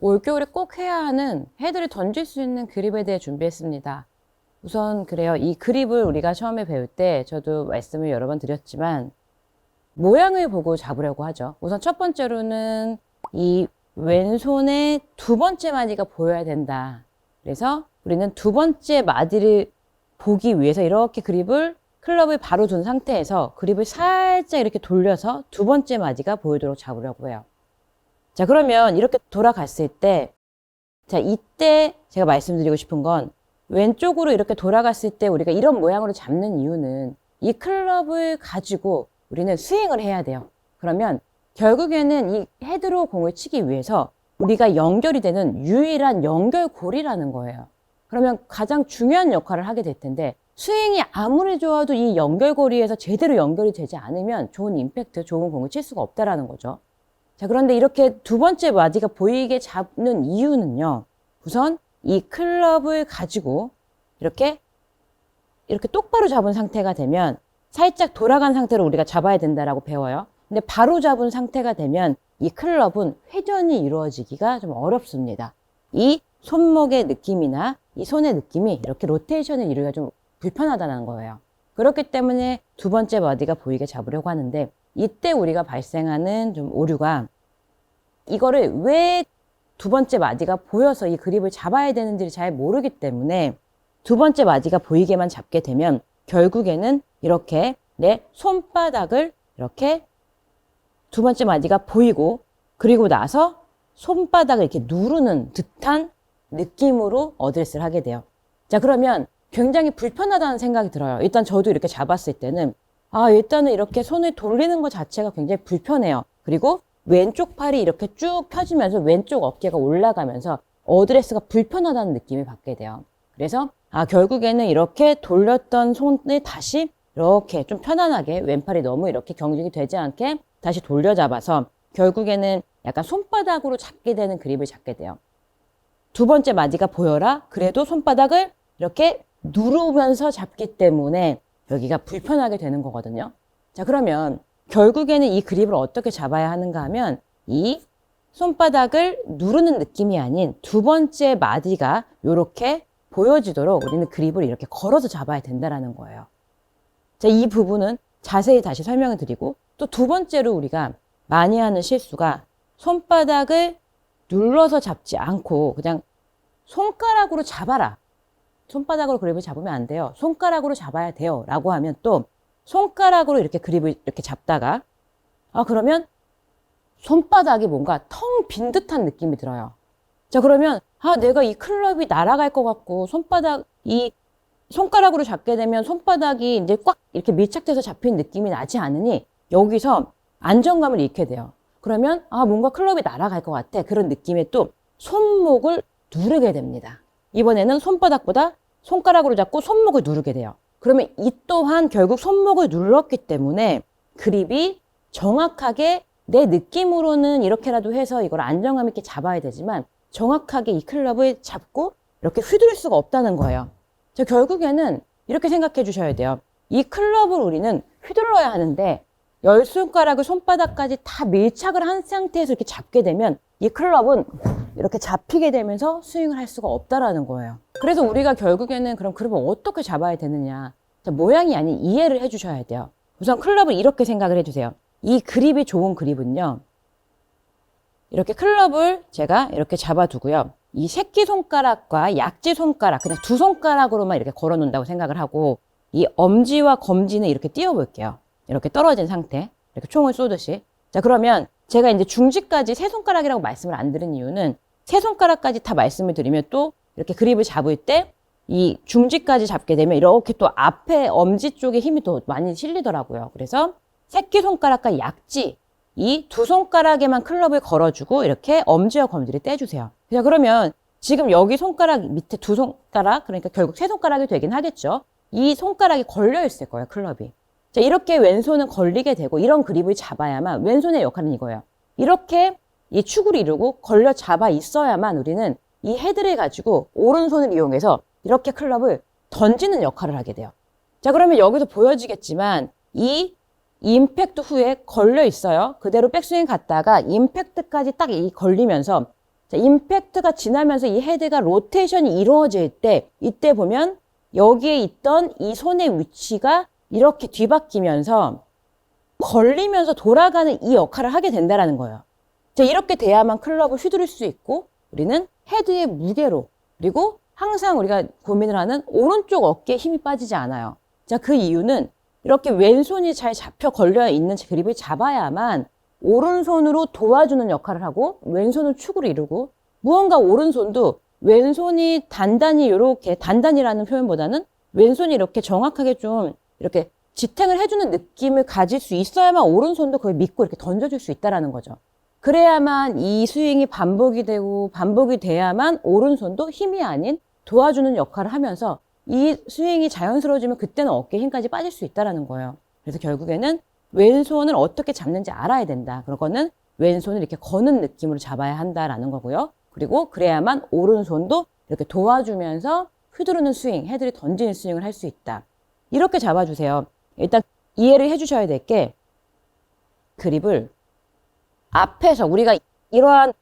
올겨울에 꼭 해야 하는 헤드를 던질 수 있는 그립에 대해 준비했습니다. 우선 그래요. 이 그립을 우리가 처음에 배울 때 저도 말씀을 여러 번 드렸지만 모양을 보고 잡으려고 하죠. 우선 첫 번째로는 이 왼손의 두 번째 마디가 보여야 된다. 그래서 우리는 두 번째 마디를 보기 위해서 이렇게 그립을 클럽을 바로 둔 상태에서 그립을 살짝 이렇게 돌려서 두 번째 마디가 보이도록 잡으려고 해요. 자, 그러면 이렇게 돌아갔을 때, 자, 이때 제가 말씀드리고 싶은 건 왼쪽으로 이렇게 돌아갔을 때 우리가 이런 모양으로 잡는 이유는 이 클럽을 가지고 우리는 스윙을 해야 돼요. 그러면 결국에는 이 헤드로 공을 치기 위해서 우리가 연결이 되는 유일한 연결고리라는 거예요. 그러면 가장 중요한 역할을 하게 될 텐데 스윙이 아무리 좋아도 이 연결고리에서 제대로 연결이 되지 않으면 좋은 임팩트, 좋은 공을 칠 수가 없다라는 거죠. 자, 그런데 이렇게 두 번째 마디가 보이게 잡는 이유는요. 우선 이 클럽을 가지고 이렇게 똑바로 잡은 상태가 되면 살짝 돌아간 상태로 우리가 잡아야 된다라고 배워요. 근데 바로 잡은 상태가 되면 이 클럽은 회전이 이루어지기가 좀 어렵습니다. 이 손목의 느낌이나 이 손의 느낌이 이렇게 로테이션을 이루기가 좀 불편하다는 거예요. 그렇기 때문에 두 번째 마디가 보이게 잡으려고 하는데 이때 우리가 발생하는 좀 오류가 이거를 왜 두 번째 마디가 보여서 이 그립을 잡아야 되는지를 잘 모르기 때문에 두 번째 마디가 보이게만 잡게 되면 결국에는 이렇게 내 손바닥을 이렇게 두 번째 마디가 보이고 그리고 나서 손바닥을 이렇게 누르는 듯한 느낌으로 어드레스를 하게 돼요. 자, 그러면 굉장히 불편하다는 생각이 들어요. 일단 저도 이렇게 잡았을 때는 일단은 이렇게 손을 돌리는 것 자체가 굉장히 불편해요. 그리고 왼쪽 팔이 이렇게 쭉 펴지면서 왼쪽 어깨가 올라가면서 어드레스가 불편하다는 느낌을 받게 돼요. 그래서 결국에는 이렇게 돌렸던 손을 다시 이렇게 좀 편안하게 왼팔이 너무 이렇게 경직이 되지 않게 다시 돌려잡아서 결국에는 약간 손바닥으로 잡게 되는 그립을 잡게 돼요. 두 번째 마디가 보여라. 그래도 손바닥을 이렇게 누르면서 잡기 때문에 여기가 불편하게 되는 거거든요. 자, 그러면 결국에는 이 그립을 어떻게 잡아야 하는가 하면 이 손바닥을 누르는 느낌이 아닌 두 번째 마디가 이렇게 보여지도록 우리는 그립을 이렇게 걸어서 잡아야 된다는 거예요. 자, 이 부분은 자세히 다시 설명을 드리고 또 두 번째로 우리가 많이 하는 실수가 손바닥을 눌러서 잡지 않고 그냥 손가락으로 잡아라. 손바닥으로 그립을 잡으면 안 돼요. 손가락으로 잡아야 돼요. 라고 하면 또 손가락으로 이렇게 그립을 이렇게 잡다가 그러면 손바닥이 뭔가 텅 빈 듯한 느낌이 들어요. 자, 그러면 내가 이 클럽이 날아갈 것 같고 이 손가락으로 잡게 되면 손바닥이 이제 꽉 이렇게 밀착돼서 잡힌 느낌이 나지 않으니 여기서 안정감을 잃게 돼요. 그러면 뭔가 클럽이 날아갈 것 같아. 그런 느낌에 또 손목을 누르게 됩니다. 이번에는 손바닥보다 손가락으로 잡고 손목을 누르게 돼요. 그러면 이 또한 결국 손목을 눌렀기 때문에 그립이 정확하게 내 느낌으로는 이렇게라도 해서 이걸 안정감 있게 잡아야 되지만 정확하게 이 클럽을 잡고 이렇게 휘두를 수가 없다는 거예요. 자, 결국에는 이렇게 생각해 주셔야 돼요. 이 클럽을 우리는 휘둘러야 하는데 10손가락을 손바닥까지 다 밀착을 한 상태에서 이렇게 잡게 되면 이 클럽은 이렇게 잡히게 되면서 스윙을 할 수가 없다라는 거예요. 그래서 우리가 결국에는 그럼 그립을 어떻게 잡아야 되느냐. 자, 모양이 아닌 이해를 해 주셔야 돼요. 우선 클럽을 이렇게 생각을 해 주세요. 이 그립이 좋은 그립은요. 이렇게 클럽을 제가 이렇게 잡아두고요. 이 새끼손가락과 약지손가락, 그냥 두 손가락으로만 이렇게 걸어 놓는다고 생각을 하고 이 엄지와 검지는 이렇게 띄워 볼게요. 이렇게 떨어진 상태. 이렇게 총을 쏘듯이. 자, 그러면 제가 이제 중지까지 세 손가락이라고 말씀을 안 드린 이유는 세 손가락까지 다 말씀을 드리면 또 이렇게 그립을 잡을 때 이 중지까지 잡게 되면 이렇게 또 앞에 엄지 쪽에 힘이 더 많이 실리더라고요. 그래서 새끼손가락과 약지 이 두 손가락에만 클럽을 걸어주고 이렇게 엄지와 검지를 떼주세요. 자, 그러면 지금 여기 손가락 밑에 두 손가락, 그러니까 결국 세 손가락이 되긴 하겠죠. 이 손가락이 걸려 있을 거예요, 클럽이. 자, 이렇게 왼손은 걸리게 되고 이런 그립을 잡아야만 왼손의 역할은 이거예요. 이렇게 이 축을 이루고 걸려 잡아 있어야만 우리는 이 헤드를 가지고 오른손을 이용해서 이렇게 클럽을 던지는 역할을 하게 돼요. 자, 그러면 여기서 보여지겠지만 이 임팩트 후에 걸려 있어요. 그대로 백스윙 갔다가 임팩트까지 딱 이 걸리면서 자, 임팩트가 지나면서 이 헤드가 로테이션이 이루어질 때, 이때 보면 여기에 있던 이 손의 위치가 이렇게 뒤바뀌면서 걸리면서 돌아가는 이 역할을 하게 된다는 거예요. 자, 이렇게 돼야만 클럽을 휘두를 수 있고, 우리는 헤드의 무게로, 그리고 항상 우리가 고민을 하는 오른쪽 어깨에 힘이 빠지지 않아요. 자, 그 이유는 이렇게 왼손이 잘 잡혀 걸려 있는 그립을 잡아야만 오른손으로 도와주는 역할을 하고 왼손은 축으로 이루고, 무언가 오른손도 왼손이 단단히 이렇게, 단단이라는 표현보다는 왼손이 이렇게 정확하게 좀 이렇게 지탱을 해주는 느낌을 가질 수 있어야만 오른손도 그걸 믿고 이렇게 던져줄 수 있다는 거죠. 그래야만 이 스윙이 반복이 되고 반복이 돼야만 오른손도 힘이 아닌 도와주는 역할을 하면서 이 스윙이 자연스러워지면 그때는 어깨 힘까지 빠질 수 있다는 거예요. 그래서 결국에는 왼손을 어떻게 잡는지 알아야 된다. 그거는 왼손을 이렇게 거는 느낌으로 잡아야 한다라는 거고요. 그리고 그래야만 오른손도 이렇게 도와주면서 휘두르는 스윙, 헤드를 던지는 스윙을 할 수 있다. 이렇게 잡아주세요. 일단 이해를 해주셔야 될 게, 그립을 앞에서 우리가 이러한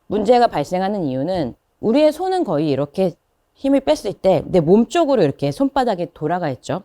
문제가 발생하는 이유는 우리의 손은 거의 이렇게 힘을 뺐을 때 내 몸 쪽으로 이렇게 손바닥에 돌아가 있죠.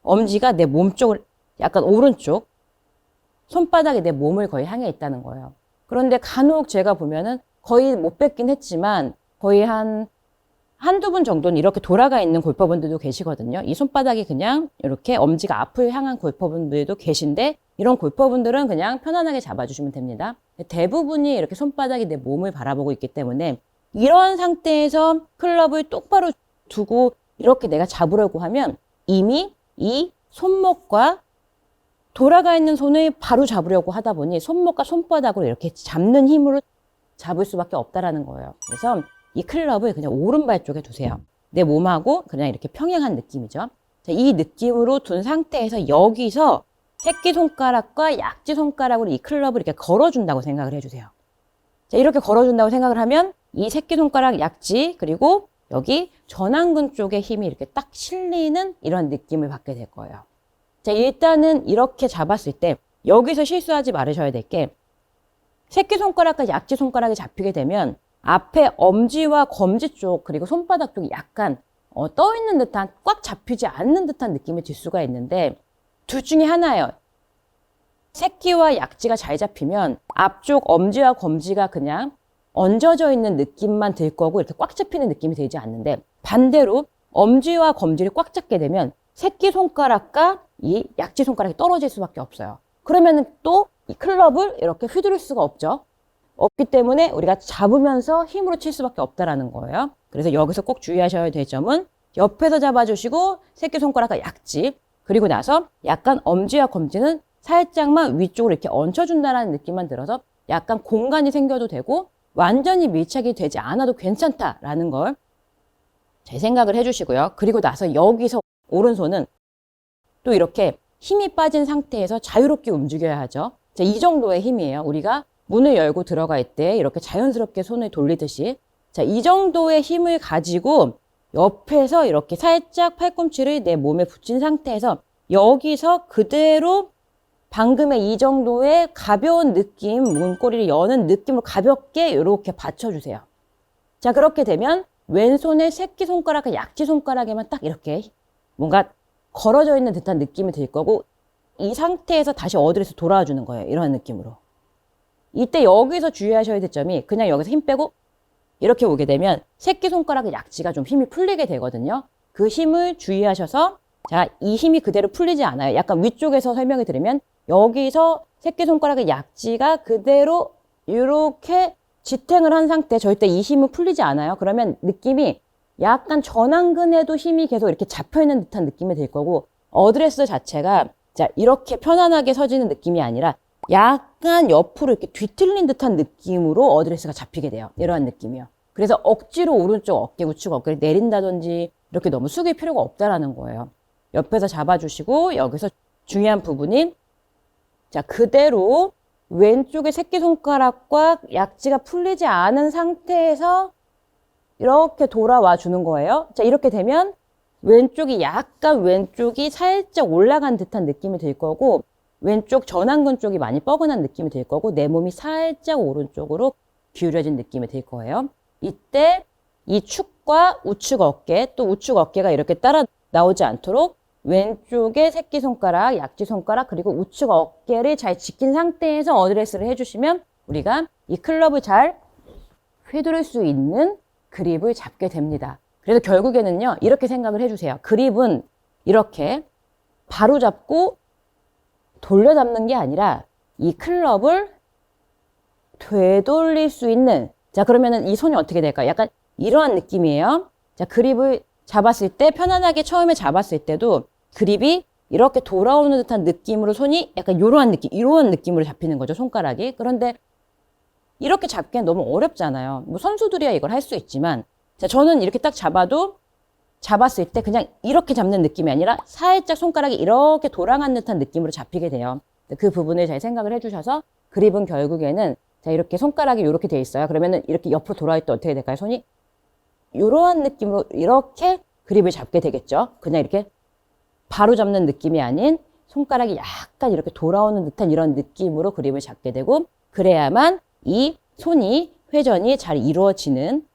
엄지가 내 몸 쪽을 약간 오른쪽, 손바닥이 내 몸을 거의 향해 있다는 거예요. 그런데 간혹 제가 보면은 거의 못 뺐긴 했지만 거의 한두 분 정도는 이렇게 돌아가 있는 골퍼분들도 계시거든요. 이 손바닥이 그냥 이렇게 엄지가 앞을 향한 골퍼분들도 계신데, 이런 골퍼분들은 그냥 편안하게 잡아주시면 됩니다. 대부분이 이렇게 손바닥이 내 몸을 바라보고 있기 때문에 이런 상태에서 클럽을 똑바로 두고 이렇게 내가 잡으려고 하면 이미 이 손목과 돌아가 있는 손을 바로 잡으려고 하다 보니 손목과 손바닥으로 이렇게 잡는 힘으로 잡을 수밖에 없다라는 거예요. 그래서 이 클럽을 그냥 오른발 쪽에 두세요. 내 몸하고 그냥 이렇게 평행한 느낌이죠. 자, 이 느낌으로 둔 상태에서 여기서 새끼손가락과 약지손가락으로 이 클럽을 이렇게 걸어준다고 생각을 해주세요. 자, 이렇게 걸어준다고 생각을 하면 이 새끼손가락, 약지, 그리고 여기 전완근 쪽에 힘이 이렇게 딱 실리는 이런 느낌을 받게 될 거예요. 자, 일단은 이렇게 잡았을 때 여기서 실수하지 말으셔야 될 게, 새끼손가락과 약지손가락이 잡히게 되면 앞에 엄지와 검지 쪽 그리고 손바닥 쪽이 약간 떠있는 듯한, 꽉 잡히지 않는 듯한 느낌이 들 수가 있는데, 둘 중에 하나예요. 새끼와 약지가 잘 잡히면 앞쪽 엄지와 검지가 그냥 얹어져 있는 느낌만 들 거고 이렇게 꽉 잡히는 느낌이 들지 않는데, 반대로 엄지와 검지를 꽉 잡게 되면 새끼손가락과 이 약지손가락이 떨어질 수밖에 없어요. 그러면 또 이 클럽을 이렇게 휘두를 수가 없기 때문에 우리가 잡으면서 힘으로 칠 수밖에 없다라는 거예요. 그래서 여기서 꼭 주의하셔야 될 점은 옆에서 잡아주시고 새끼손가락과 약지, 그리고 나서 약간 엄지와 검지는 살짝만 위쪽으로 이렇게 얹혀준다는 느낌만 들어서 약간 공간이 생겨도 되고 완전히 밀착이 되지 않아도 괜찮다라는 걸 제 생각을 해주시고요. 그리고 나서 여기서 오른손은 또 이렇게 힘이 빠진 상태에서 자유롭게 움직여야 하죠. 자, 이 정도의 힘이에요. 우리가 문을 열고 들어갈 때 이렇게 자연스럽게 손을 돌리듯이, 자, 이 정도의 힘을 가지고 옆에서 이렇게 살짝 팔꿈치를 내 몸에 붙인 상태에서 여기서 그대로 방금의 이 정도의 가벼운 느낌, 문고리를 여는 느낌으로 가볍게 이렇게 받쳐주세요. 자, 그렇게 되면 왼손의 새끼손가락과 약지손가락에만 딱 이렇게 뭔가 걸어져 있는 듯한 느낌이 들 거고, 이 상태에서 다시 어드레스 돌아와 주는 거예요. 이런 느낌으로. 이때 여기서 주의하셔야 될 점이, 그냥 여기서 힘 빼고 이렇게 오게 되면 새끼손가락의 약지가 좀 힘이 풀리게 되거든요. 그 힘을 주의하셔서, 자, 이 힘이 그대로 풀리지 않아요. 약간 위쪽에서 설명을 드리면 여기서 새끼손가락의 약지가 그대로 이렇게 지탱을 한 상태, 절대 이 힘은 풀리지 않아요. 그러면 느낌이 약간 전완근에도 힘이 계속 이렇게 잡혀있는 듯한 느낌이 들 거고, 어드레스 자체가 자, 이렇게 편안하게 서지는 느낌이 아니라 약간 옆으로 이렇게 뒤틀린 듯한 느낌으로 어드레스가 잡히게 돼요. 이러한 느낌이요. 그래서 억지로 오른쪽 어깨 우측 어깨를 내린다든지 이렇게 너무 숙일 필요가 없다라는 거예요. 옆에서 잡아주시고, 여기서 중요한 부분인, 자, 그대로 왼쪽의 새끼손가락과 약지가 풀리지 않은 상태에서 이렇게 돌아와 주는 거예요. 자, 이렇게 되면 왼쪽이 살짝 올라간 듯한 느낌이 들 거고, 왼쪽 전완근 쪽이 많이 뻐근한 느낌이 들 거고, 내 몸이 살짝 오른쪽으로 기울여진 느낌이 들 거예요. 이때 이 축과 우측 어깨, 또 우측 어깨가 이렇게 따라 나오지 않도록 왼쪽에 새끼손가락, 약지손가락, 그리고 우측 어깨를 잘 지킨 상태에서 어드레스를 해주시면 우리가 이 클럽을 잘 휘두를 수 있는 그립을 잡게 됩니다. 그래서 결국에는요, 이렇게 생각을 해주세요. 그립은 이렇게 바로 잡고 돌려잡는 게 아니라 이 클럽을 되돌릴 수 있는, 자, 그러면은 이 손이 어떻게 될까요? 약간 이러한 느낌이에요. 자, 그립을 잡았을 때, 편안하게 처음에 잡았을 때도 그립이 이렇게 돌아오는 듯한 느낌으로 손이 약간 이러한 느낌으로 잡히는 거죠, 손가락이. 그런데 이렇게 잡기엔 너무 어렵잖아요. 뭐 선수들이야 이걸 할 수 있지만, 자, 저는 이렇게 딱 잡았을 때 그냥 이렇게 잡는 느낌이 아니라 살짝 손가락이 이렇게 돌아간 듯한 느낌으로 잡히게 돼요. 그 부분을 잘 생각을 해주셔서 그립은 결국에는 자, 이렇게 손가락이 이렇게 돼 있어요. 그러면은 이렇게 옆으로 돌아올 때 어떻게 될까요? 손이 이러한 느낌으로 이렇게 그립을 잡게 되겠죠. 그냥 이렇게 바로 잡는 느낌이 아닌 손가락이 약간 이렇게 돌아오는 듯한 이런 느낌으로 그립을 잡게 되고, 그래야만 이 손이 회전이 잘 이루어지는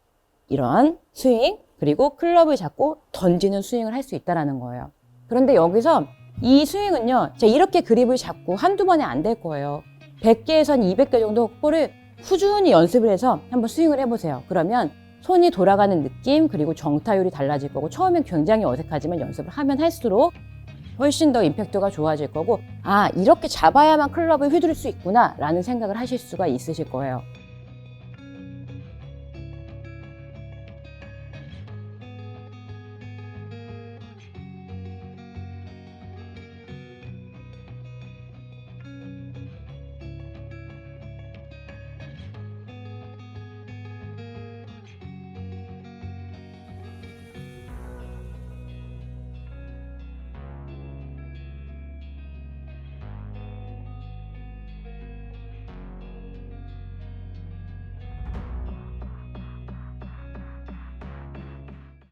이러한 스윙, 그리고 클럽을 잡고 던지는 스윙을 할 수 있다는 거예요. 그런데 여기서 이 스윙은요, 제가 이렇게 그립을 잡고 한두 번에 안 될 거예요. 100개에서 200개 정도 볼을 꾸준히 연습을 해서 한번 스윙을 해보세요. 그러면 손이 돌아가는 느낌, 그리고 정타율이 달라질 거고, 처음엔 굉장히 어색하지만 연습을 하면 할수록 훨씬 더 임팩트가 좋아질 거고, 아, 이렇게 잡아야만 클럽을 휘두를 수 있구나 라는 생각을 하실 수가 있으실 거예요.